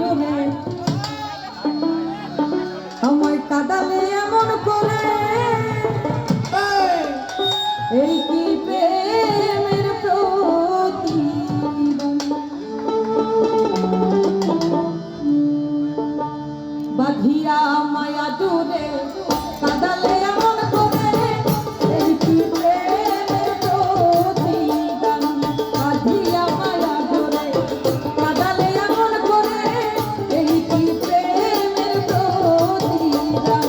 জোরে আমায় কাদালে এমন করে এই কি প্রেমের প্রতিদান বাঁধিয়া মায়া জোরে কাদালে এমন করে এই কি প্রেমের প্রতিদান বাঁধিয়া মায়া জোরে কাদালে এমন করে এই কি প্রেমের প্রতিদান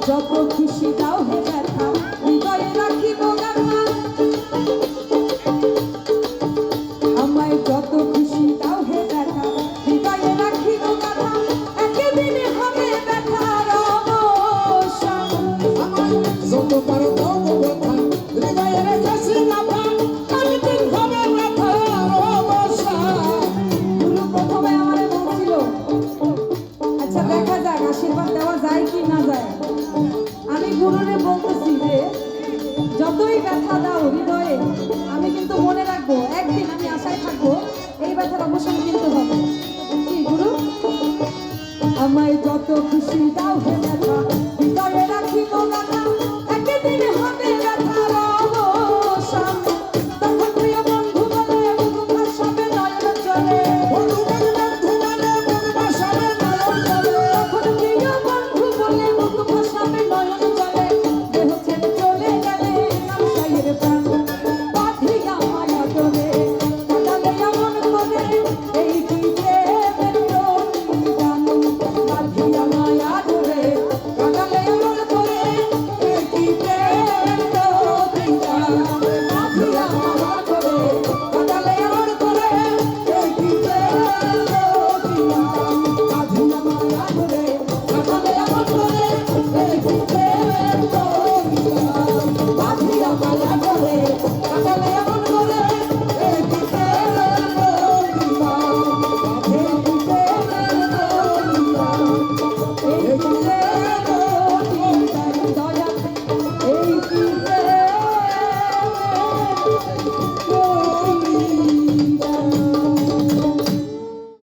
যত খুশি দাও হে ব্যথা হৃদয়ে রাখিব গাথা আমায় যত খুশি দাও হে ব্যথা হৃদয়ে রাখিব গাথা একদিনে হবে ব্যথার অবসান আমায় যত পারো দাও ব্যথা হৃদয়ে রেখেছি গাথা একদিন হবে ব্যথার অবসান গুরু প্রথমে আমারে বলছিল আচ্ছা দেখা যাক আশীর্বাদ দেওয়া যায় কি না যায় আমি গুরুরে বলতেছি যে যতই ব্যথা দাও হৃদয়ে আমি কিন্তু মনে রাখবো একদিন আমি আশায় থাকবো এই ব্যথার অবসান কিন্তু হবে কি গুরু আমায় যত খুশি দাও